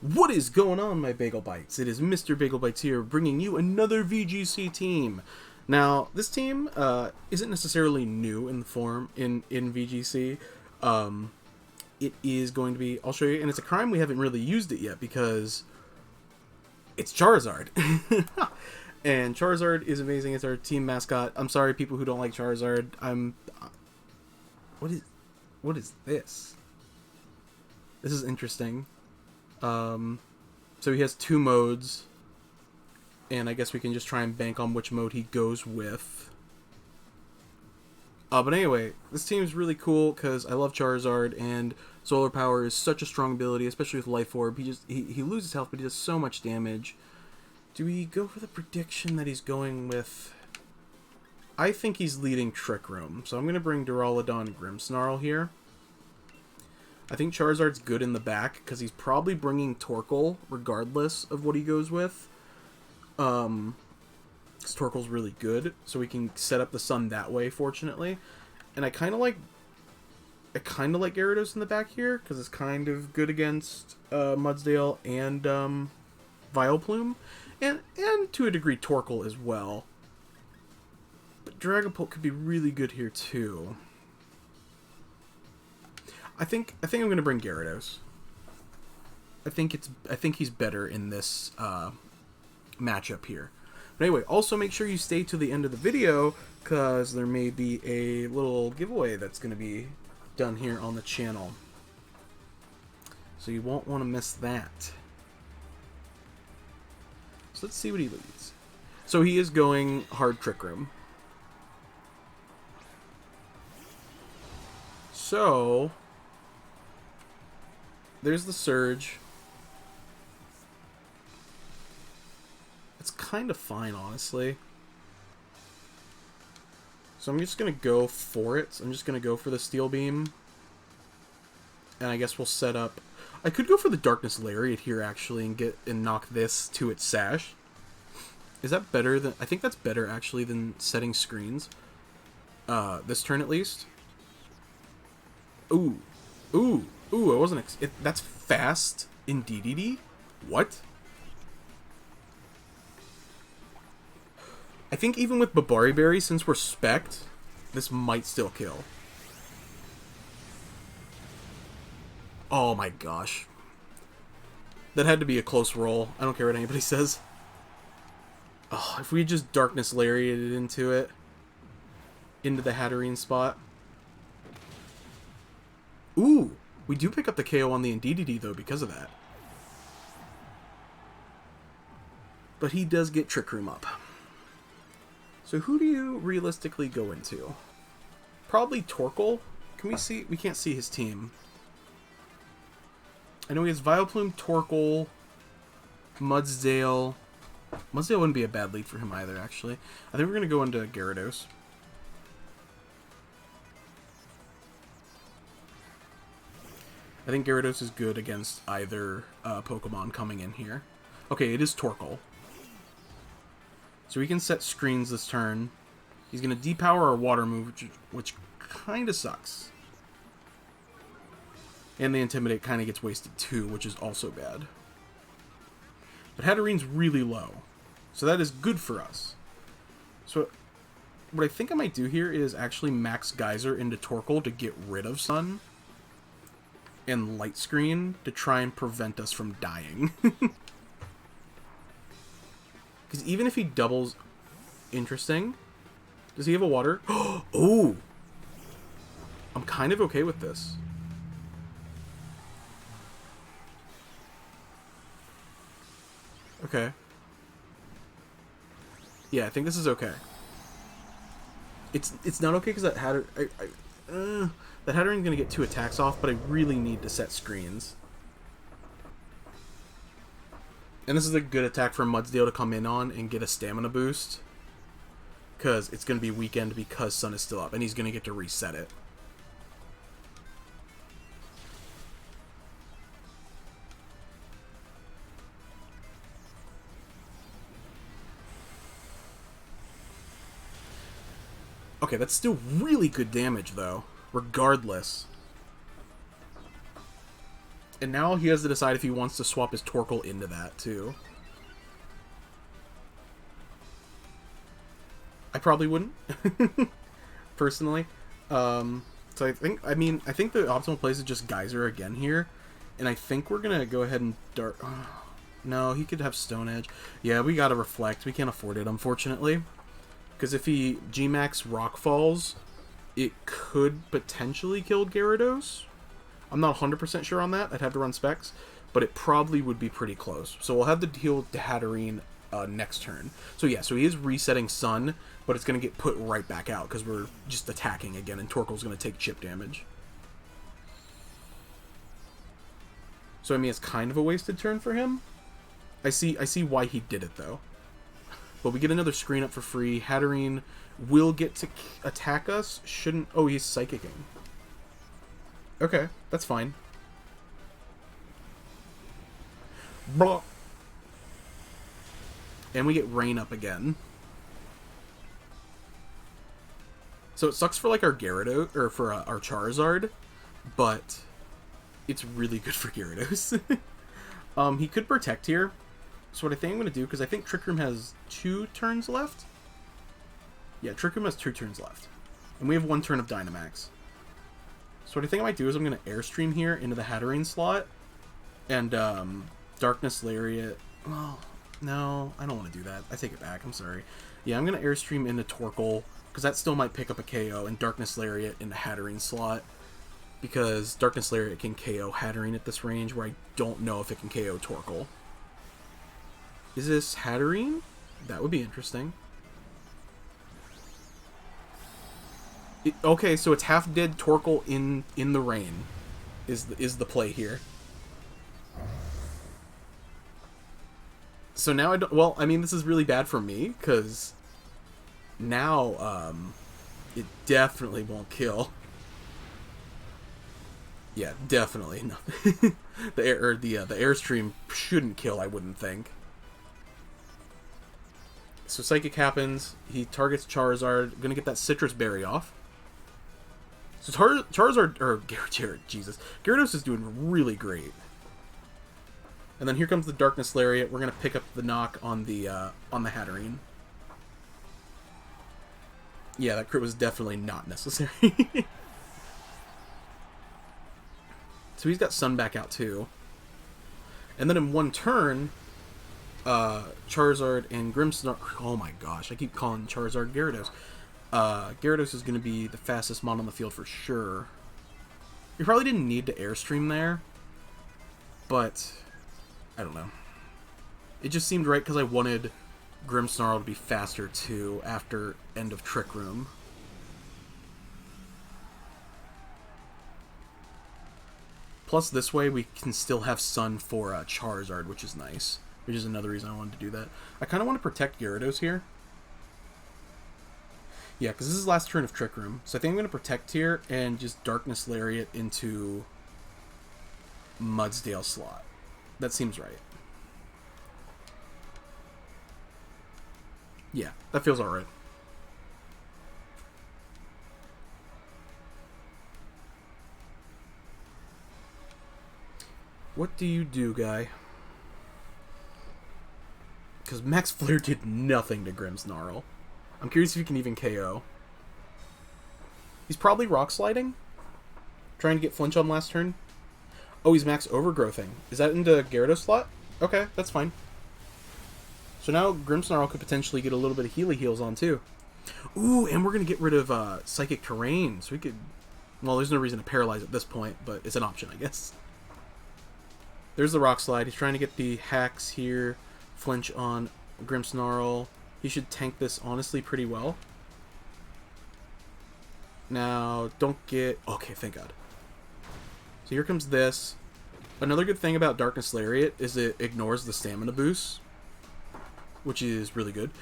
What is going on, my Bagel Bites? It is Mr. Bagel Bites here, bringing you another VGC team. Now, this team isn't necessarily new in the form in VGC. It is going to be, I'll show you, and it's a crime we haven't really used it yet because it's Charizard. And Charizard is amazing. It's our team mascot. I'm sorry, people who don't like Charizard. What is this? This is interesting. So he has two modes, and I guess we can just try and bank on which mode he goes with. But anyway, this team is really cool because I love Charizard, and Solar Power is such a strong ability, especially with Life Orb. He loses health, but he does so much damage. Do we go for the prediction that he's going with? I think he's leading Trick Room, so I'm going to bring Duraludon Grimmsnarl here. I think Charizard's good in the back because he's probably bringing Torkoal regardless of what he goes with. Because Torkoal's really good, so we can set up the sun that way, fortunately. And I kind of like Gyarados in the back here because it's kind of good against Mudsdale and Vileplume, and to a degree Torkoal as well. But Dragapult could be really good here too. I think I'm gonna bring Gyarados. I think he's better in this matchup here. But anyway, also make sure you stay to the end of the video because there may be a little giveaway that's gonna be done here on the channel. So you won't want to miss that. So let's see what he leads. So he is going hard Trick Room. So there's the Surge. It's kind of fine, honestly. So I'm just going to go for it. I'm just going to go for the Steel Beam. And I guess we'll set up... I could go for the Darkness Lariat here, actually, and knock this to its Sash. Is that better than... I think that's better, actually, than setting screens. This turn, at least. Ooh. Ooh. Ooh, I wasn't... that's fast in DDD? What? I think even with Babari Berry, since we're spec'd, this might still kill. Oh my gosh. That had to be a close roll. I don't care what anybody says. Oh, if we just Darkness Lariated into it. Into the Hatterene spot. Ooh! We do pick up the KO on the Indeedee, though, because of that. But he does get Trick Room up. So who do you realistically go into? Probably Torkoal. Can we see? We can't see his team. I know he has Vileplume, Torkoal, Mudsdale. Mudsdale wouldn't be a bad lead for him either, actually. I think we're going to go into Gyarados. I think Gyarados is good against either Pokemon coming in here. Okay, it is Torkoal. So we can set screens this turn. He's going to depower our water move, which kind of sucks. And the Intimidate kind of gets wasted too, which is also bad. But Hatterene's really low. So that is good for us. So what I think I might do here is actually max Geyser into Torkoal to get rid of Sun. And Light Screen to try and prevent us from dying. Because even if he doubles... Interesting. Does he have a water? Oh! I'm kind of okay with this. Okay. Yeah, I think this is okay. It's not okay because that that Hatterene's going to get 2 attacks off, but I really need to set screens. And this is a good attack for Mudsdale to come in on and get a stamina boost. Because it's going to be weekend because Sun is still up, and he's going to get to reset it. Okay, that's still really good damage, though. Regardless. And now he has to decide if he wants to swap his Torkoal into that, too. I probably wouldn't, personally. So I think the optimal place is just Geyser again here. And I think we're going to go ahead and Dark... no, he could have Stone Edge. Yeah, we got to Reflect. We can't afford it, unfortunately. Because if he G-Max Rock Falls, it could potentially kill Gyarados. I'm not 100% sure on that. I'd have to run specs. But it probably would be pretty close. So we'll have to deal with Hatterene next turn. So yeah, so he is resetting Sun, but it's going to get put right back out because we're just attacking again, and Torkoal's going to take chip damage. So I mean, it's kind of a wasted turn for him. I see why he did it, though. But we get another screen up for free. Hatterene will get to attack us. Shouldn't... oh, he's Psychicking. Okay, that's fine. Blah. And we get Rain up again. So it sucks for, like, our Gyarados... or for our Charizard. But it's really good for Gyarados. He could Protect here. So what I think I'm going to do, because I think Trick Room has 2 turns left. Yeah, Trick Room has 2 turns left. And we have 1 turn of Dynamax. So what I think I might do is I'm going to Airstream here into the Hatterene slot. And Darkness Lariat. Oh, no, I don't want to do that. I take it back, I'm sorry. Yeah, I'm going to Airstream into Torkoal, because that still might pick up a KO, and Darkness Lariat in the Hatterene slot. Because Darkness Lariat can KO Hatterene at this range, where I don't know if it can KO Torkoal. Is this Hatterene? That would be interesting. Okay, so it's half dead Torkoal in the rain is the play here. So now I don't... well, I mean, this is really bad for me, because now it definitely won't kill. Yeah, definitely no. the Airstream shouldn't kill, I wouldn't think. So Psychic happens. He targets Charizard. Gonna get that Citrus Berry off. So Charizard, or Jesus, Gyarados is doing really great. And then here comes the Darkness Lariat. We're gonna pick up the knock on the Hatterene. Yeah, that crit was definitely not necessary. So he's got Sun back out too. And then in 1 turn, Charizard and Grimmsnarl... oh my gosh, I keep calling Charizard Gyarados. Gyarados is going to be the fastest mon on the field for sure. You probably didn't need to Airstream there, but I don't know. It just seemed right because I wanted Grimmsnarl to be faster too after end of Trick Room. Plus, this way we can still have Sun for Charizard, which is nice. Which is another reason I wanted to do that. I kind of want to protect Gyarados here. Yeah, because this is the last turn of Trick Room. So I think I'm going to protect here and just Darkness Lariat into Mudsdale slot. That seems right. Yeah, that feels alright. What do you do, guy? Because Max Flare did nothing to Grimmsnarl. I'm curious if he can even KO. He's probably Rock Sliding. Trying to get Flinch on last turn. Oh, he's Max Overgrowthing. Is that into Gyarados slot? Okay, that's fine. So now Grimmsnarl could potentially get a little bit of Heals on too. Ooh, and we're going to get rid of Psychic Terrain. So we could... well, there's no reason to paralyze at this point, but it's an option, I guess. There's the Rock Slide. He's trying to get the hacks here. Flinch on Grimmsnarl. He should tank this, honestly, pretty well. Now, don't get... okay, thank God. So here comes this. Another good thing about Darkness Lariat is it ignores the stamina boost, which is really good.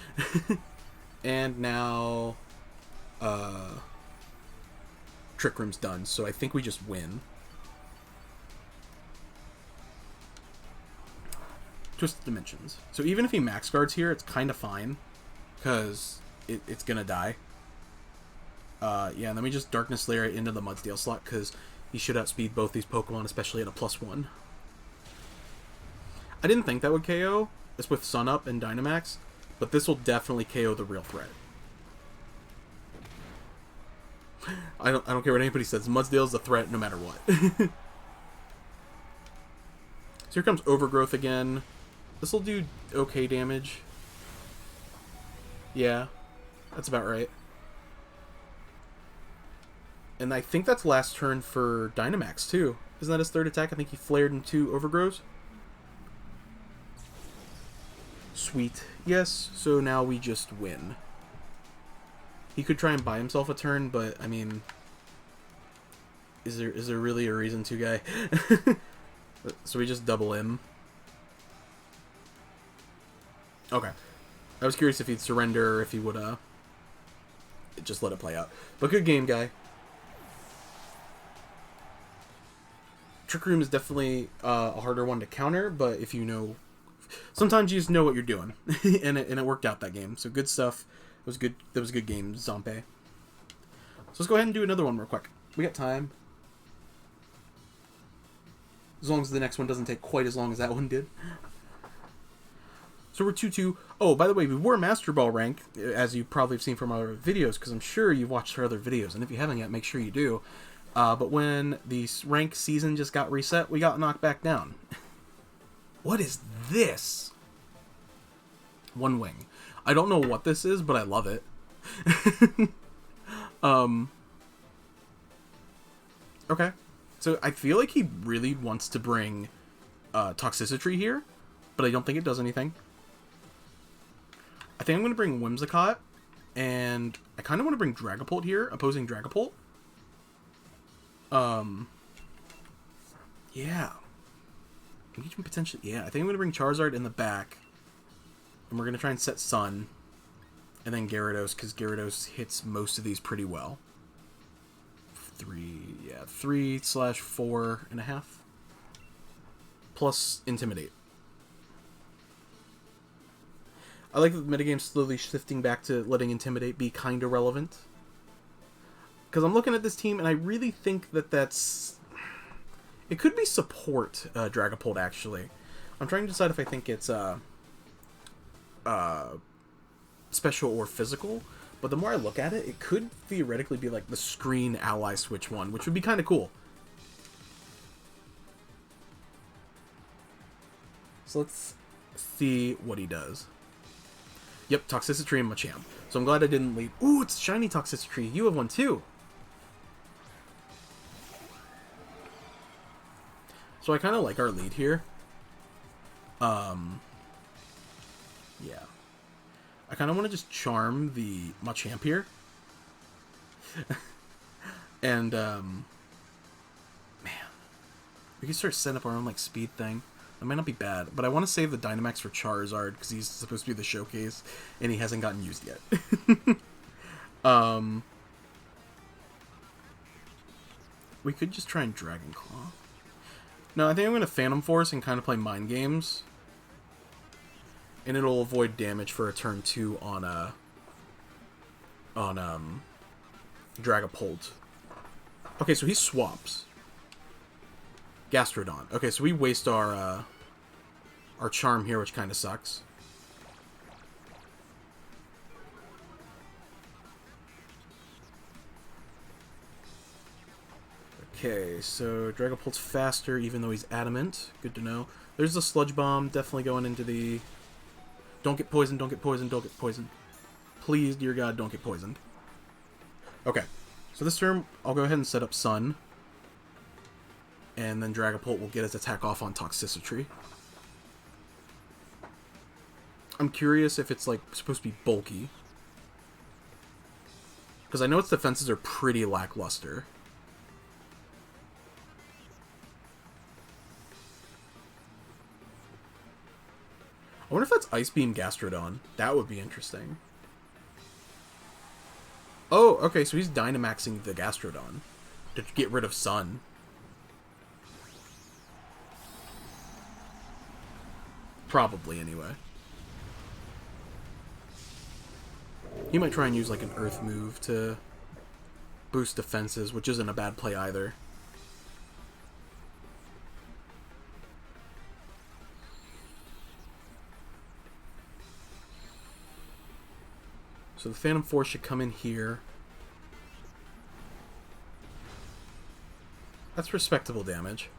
And now... Trick Room's done, so I think we just win. Twisted Dimensions. So even if he max guards here, it's kind of fine, because it's gonna die. Yeah, and then we just Darkness Lariat into the Mudsdale slot, because he should outspeed both these Pokemon, especially at a +1. I didn't think that would KO. It's with Sun Up and Dynamax, but this will definitely KO the real threat. I don't care what anybody says. Mudsdale's a threat no matter what. So here comes Overgrowth again. This will do okay damage. Yeah, that's about right. And I think that's last turn for Dynamax too. Isn't that his third attack? I think he flared into Overgrowth. Sweet. Yes, so now we just win. He could try and buy himself a turn, but I mean, is there really a reason to, guy? So we just double him. Okay. I was curious if he'd surrender or if he would just let it play out. But good game, guy. Trick Room is definitely a harder one to counter, but if you know, sometimes you just know what you're doing, and it worked out that game. So good stuff. It was good. That was a good game, Zompe. So let's go ahead and do another one real quick. We got time. As long as the next one doesn't take quite as long as that one did. So we're 2-2. Oh, by the way, we were Master Ball rank, as you probably have seen from our videos, because I'm sure you've watched our other videos, and if you haven't yet, make sure you do. But when the rank season just got reset, we got knocked back down. What is this? One wing. I don't know what this is, but I love it. Okay. So I feel like he really wants to bring Toxicity here, but I don't think it does anything. I think I'm going to bring Whimsicott, and I kind of want to bring Dragapult here, opposing Dragapult. Yeah. Potentially, yeah, I think I'm going to bring Charizard in the back, and we're going to try and set Sun, and then Gyarados, because Gyarados hits most of these pretty well. 3/4.5. Plus Intimidate. I like that the metagame's slowly shifting back to letting Intimidate be kind of relevant. Because I'm looking at this team, and I really think that that's... It could be support Dragapult, actually. I'm trying to decide if I think it's special or physical. But the more I look at it, it could theoretically be like the screen ally switch one, which would be kind of cool. So let's see what he does. Yep, Toxicity and Machamp. So I'm glad I didn't lead. Ooh, it's shiny Toxicity. You have one too. So I kind of like our lead here. Yeah. I kind of want to just charm the Machamp here. And, man. We could start setting up our own, like, speed thing. That might not be bad. But I want to save the Dynamax for Charizard, because he's supposed to be the showcase, and he hasn't gotten used yet. We could just try and Dragon Claw. No, I think I'm going to Phantom Force and kind of play Mind Games. And it'll avoid damage for a turn 2 on Dragapult. Okay, so he swaps. Gastrodon. Okay, so we waste our charm here, which kind of sucks. Okay, so Dragapult's faster, even though he's adamant. Good to know. There's the Sludge Bomb, definitely going into the... Don't get poisoned, don't get poisoned, don't get poisoned. Please, dear God, don't get poisoned. Okay, so this turn, I'll go ahead and set up Sun. And then Dragapult will get his attack off on Toxicity. I'm curious if it's, like, supposed to be bulky. Because I know its defenses are pretty lackluster. I wonder if that's Ice Beam Gastrodon. That would be interesting. Oh, okay, so he's Dynamaxing the Gastrodon to get rid of Sun. Probably, anyway. He might try and use, like, an Earth move to boost defenses, which isn't a bad play either. So the Phantom Force should come in here. That's respectable damage.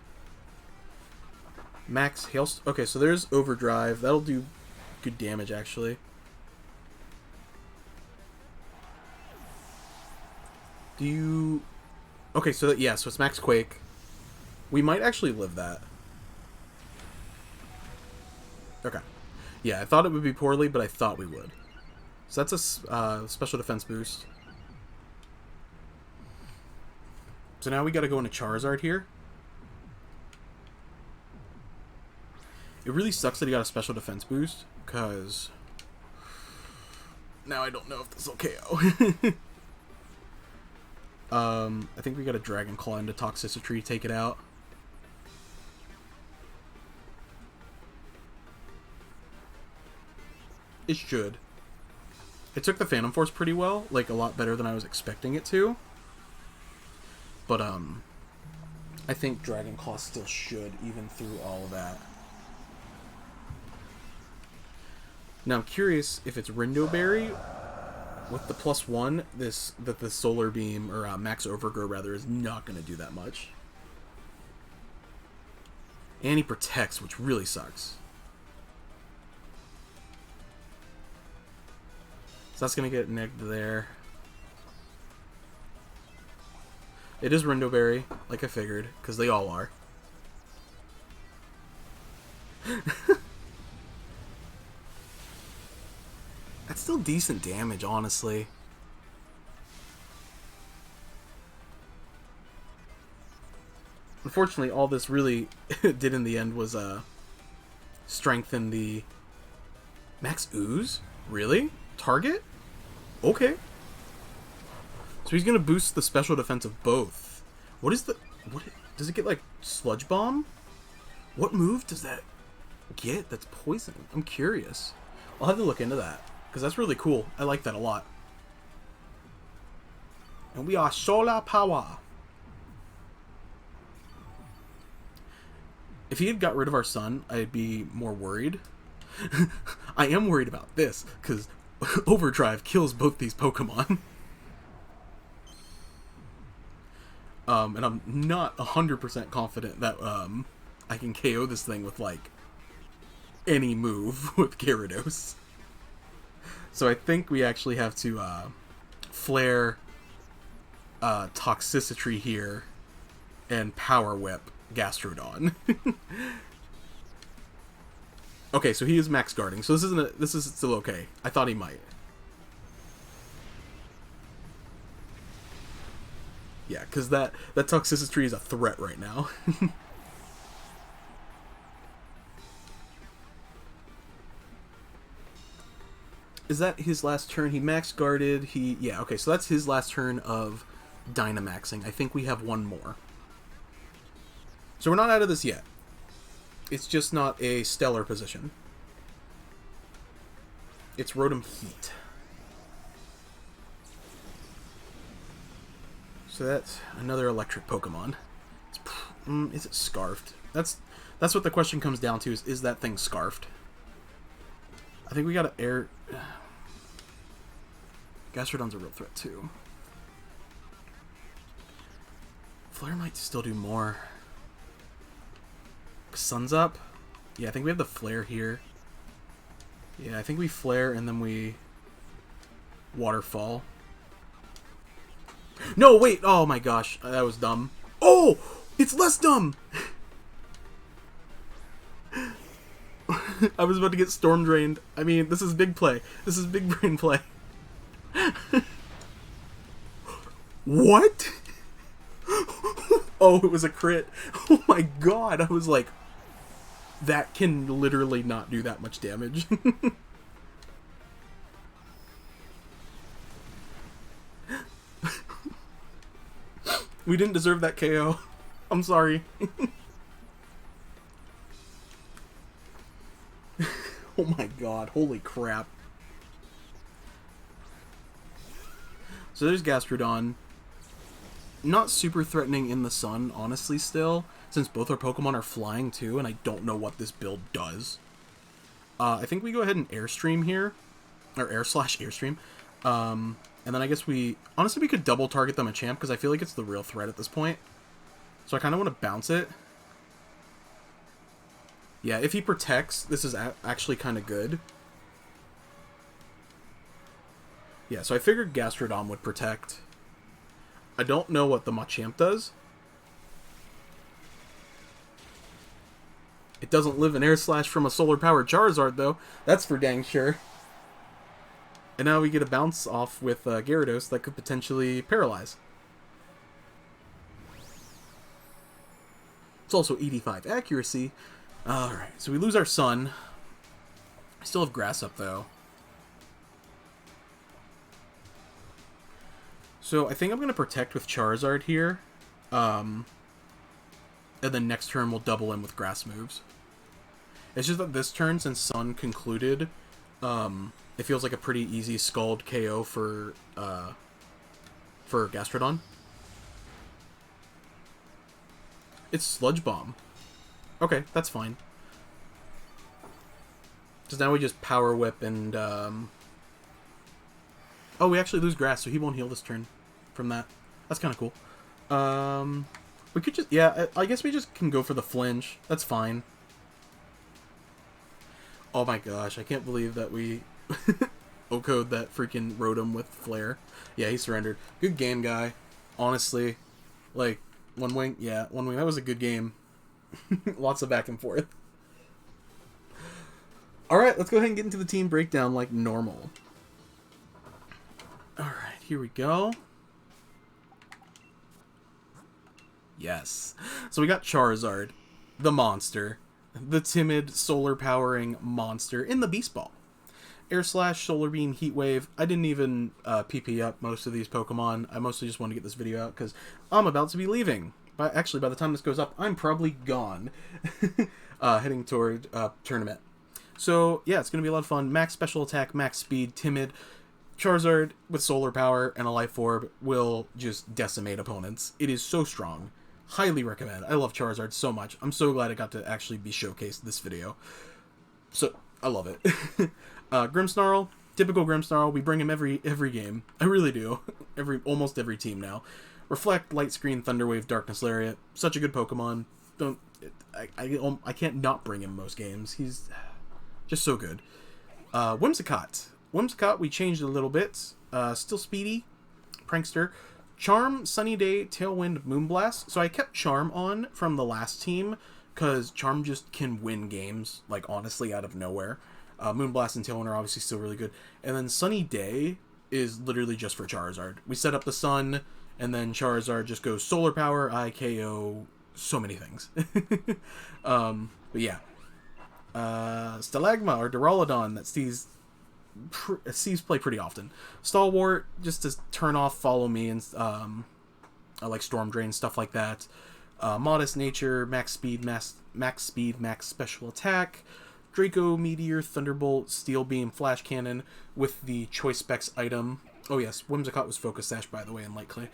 Max Hail... Okay, so there's Overdrive. That'll do good damage, actually. Do you... Okay, so yeah, so it's Max Quake. We might actually live that. Okay. Yeah, I thought it would be poorly, but I thought we would. So that's a special defense boost. So now we gotta go into Charizard here. It really sucks that he got a special defense boost, because now I don't know if this will KO. I think we got a Dragon Claw into Toxicity, take it out. It should. It took the Phantom Force pretty well, like a lot better than I was expecting it to. But I think Dragon Claw still should, even through all of that. Now I'm curious if it's Rindo Berry with the +1. That the Solar Beam or Max Overgrow rather is not going to do that much. And he protects, which really sucks. So that's going to get negged there. It is Rindo Berry, like I figured, because they all are. That's still decent damage, honestly. Unfortunately, all this really did in the end was strengthen the... Max Ooze? Really? Target? Okay. So he's going to boost the special defense of both. What is the... What does it get, like, Sludge Bomb? What move does that get that's poison? I'm curious. I'll have to look into that, because that's really cool. I like that a lot. And we are Solar Power. If he had got rid of our sun, I'd be more worried. I am worried about this, because Overdrive kills both these Pokemon. And I'm not 100% confident that I can KO this thing with, like, any move with Gyarados. So I think we actually have to flare Toxicity here and Power Whip Gastrodon. Okay, so he is max guarding, so this is still okay. I thought he might. Yeah, because that Toxicity is a threat right now. Is that his last turn? He max guarded. Yeah, okay, so that's his last turn of Dynamaxing. I think we have one more. So we're not out of this yet. It's just not a stellar position. It's Rotom Heat. So that's another electric Pokemon. Is it Scarfed? That's what the question comes down to, is that thing Scarfed? I think we gotta air... Gastrodon's a real threat too. Flare might still do more. Sun's up? Yeah, I think we have the Flare here. Yeah, I think we Flare and then we... Waterfall. No, wait! Oh my gosh, that was dumb. Oh! It's less dumb! I was about to get Storm Drained. I mean, this is big play. This is big brain play. What? Oh, it was a crit. Oh my god, I was like... That can literally not do that much damage. We didn't deserve that KO. I'm sorry. Oh my god, holy crap. So there's Gastrodon. Not super threatening in the sun, honestly, still. Since both our Pokemon are flying too, and I don't know what this build does. I think we go ahead and Airstream here. Or Airstream. And then I guess honestly, we could double target them a champ, because I feel like it's the real threat at this point. So I kind of want to bounce it. Yeah, if he protects, this is actually kind of good. Yeah, so I figured Gastrodon would protect. I don't know what the Machamp does. It doesn't live in Air Slash from a solar-powered Charizard, though. That's for dang sure. And now we get a bounce off with Gyarados that could potentially paralyze. It's also 85 accuracy. Alright, so we lose our Sun. I still have Grass up, though. So I think I'm going to protect with Charizard here. And then next turn we'll double in with Grass moves. It's just that this turn, since Sun concluded, it feels like a pretty easy Scald KO for Gastrodon. It's Sludge Bomb. Okay, that's fine. Because now we just Power Whip and... Oh, we actually lose Grass, so he won't heal this turn from that. That's kind of cool. We could just... Yeah, I guess we just can go for the flinch. That's fine. Oh my gosh, I can't believe that we O-code that freaking Rotom with Flare. Yeah, he surrendered. Good game, guy. Honestly. Like, One Wing? Yeah, One Wing. That was a good game. Lots of back and forth. Alright, let's go ahead and get into the team breakdown like normal. Alright, here we go. Yes. So we got Charizard, the monster. The timid, solar-powering monster in the Beast Ball. Air Slash, Solar Beam, Heat Wave. I didn't even PP up most of these Pokemon. I mostly just wanted to get this video out because I'm about to be leaving. But actually, by the time this goes up, I'm probably gone. Heading toward tournament. So, yeah, it's going to be a lot of fun. Max Special Attack, Max Speed, Timid. Charizard with Solar Power and a Life Orb will just decimate opponents. It is so strong. Highly recommend. I love Charizard so much. I'm so glad it got to actually be showcased this video. So, I love it. Grimmsnarl, typical Grimmsnarl. We bring him every game. I really do. Almost every team now. Reflect, Light Screen, Thunder Wave, Darkness Lariat. Such a good Pokemon. I can't not bring him most games. He's just so good. Whimsicott. Whimsicott, we changed a little bit. Still speedy. Prankster. Charm, Sunny Day, Tailwind, Moonblast. So I kept Charm on from the last team because Charm just can win games, like, honestly, out of nowhere. Moonblast and Tailwind are obviously still really good. And then Sunny Day is literally just for Charizard. We set up the sun, and then Charizard just goes Solar Power, IKO, so many things. But yeah. Stalagma, or Duraludon, that sees play pretty often. Stalwart, just to turn off Follow Me and like Storm Drain, stuff like that. Modest Nature, Max Speed, Max Special Attack. Draco, Meteor, Thunderbolt, Steel Beam, Flash Cannon with the Choice Specs item. Oh yes, Whimsicott was Focus Sash, by the way, in Light Clay.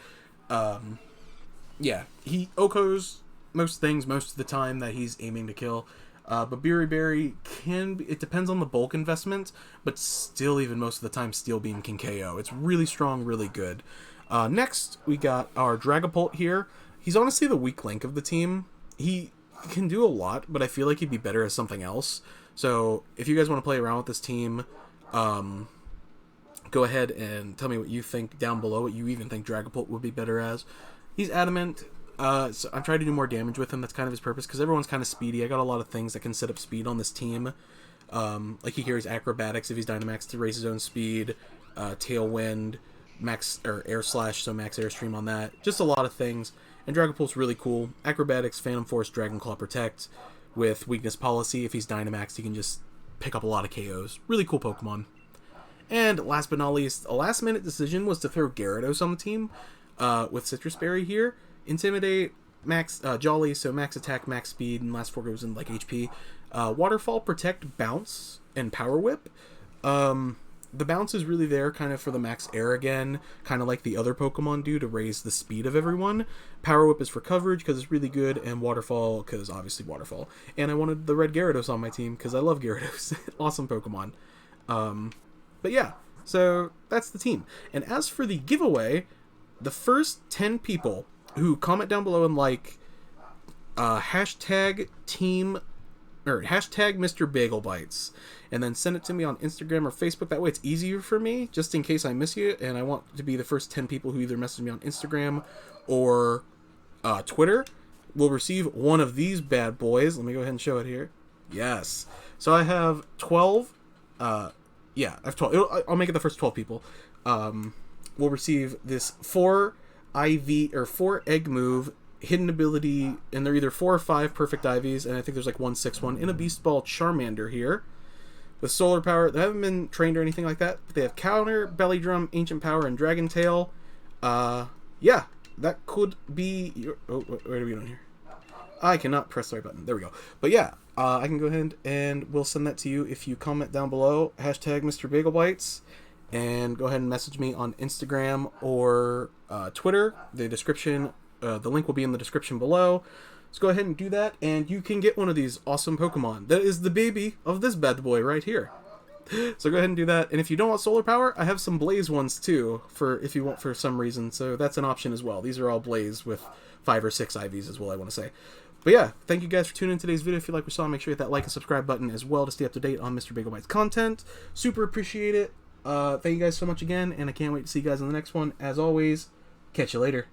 Yeah, he OHKOs most things most of the time that he's aiming to kill. But Berry can be, it depends on the bulk investment, but still even most of the time Steel Beam can KO. It's really strong, really good. Next, we got our Dragapult here. He's honestly the weak link of the team. He can do a lot, but I feel like he'd be better as something else. So if you guys want to play around with this team, go ahead and tell me what you think down below, what you even think Dragapult would be better as. He's adamant. So I'm trying to do more damage with him. That's kind of his purpose, because everyone's kind of speedy. I got a lot of things that can set up speed on this team. Like he carries Acrobatics if he's Dynamax to raise his own speed. Tailwind, Max or Air Slash, so Max Airstream on that. Just a lot of things. And Dragapult's really cool. Acrobatics, Phantom Force, Dragon Claw, Protect. With Weakness Policy, if he's Dynamax, he can just pick up a lot of KOs. Really cool Pokemon. And last but not least, a last-minute decision was to throw Gyarados on the team with Citrus Berry here. Intimidate, Max Jolly, so Max Attack, Max Speed, and last four goes in like HP. Waterfall, Protect, Bounce, and Power Whip. The Bounce is really there kind of for the Max Air again, kind of like the other Pokemon do to raise the speed of everyone. Power Whip is for coverage because it's really good, and Waterfall because obviously Waterfall. And I wanted the red Gyarados on my team because I love Gyarados. Awesome Pokemon. But yeah, So that's the team. And as for the giveaway, the first 10 people who comment down below and like hashtag team or hashtag Mr. Bagel Bites, and then send it to me on Instagram or Facebook. That way it's easier for me, just in case I miss you, and I want to be the first 10 people who either message me on Instagram or Twitter will receive one of these bad boys. Let me go ahead and show it here. Yes. So I have 12. Yeah, I have 12. I'll make it the first 12 people. Will receive this 4 IV or 4 egg move hidden ability, and they're either 4 or 5 perfect IVs, and I think there's like 1/6 in a Beast Ball Charmander here with solar power. They haven't been trained or anything like that, but they have counter, belly drum, ancient power, and dragon tail. Yeah, that could be your, what are we doing here? I cannot press the right button. There we go. But yeah, I can go ahead and we'll send that to you if you comment down below, hashtag Mr. Bagel Bites, and go ahead and message me on Instagram or Twitter. The description, the link will be in the description below. So go ahead and do that, and you can get one of these awesome Pokemon. That is the baby of this bad boy right here. So go ahead and do that. And if you don't want solar power, I have some Blaze ones too, for if you want for some reason. So that's an option as well. These are all Blaze with 5 or 6 IVs is what I want to say. But yeah, thank you guys for tuning in today's video. If you like what you saw, make sure you hit that like and subscribe button as well to stay up to date on Mr. Bagel Bites content. Super appreciate it. Thank you guys so much again, and I can't wait to see you guys in the next one. As always, catch you later.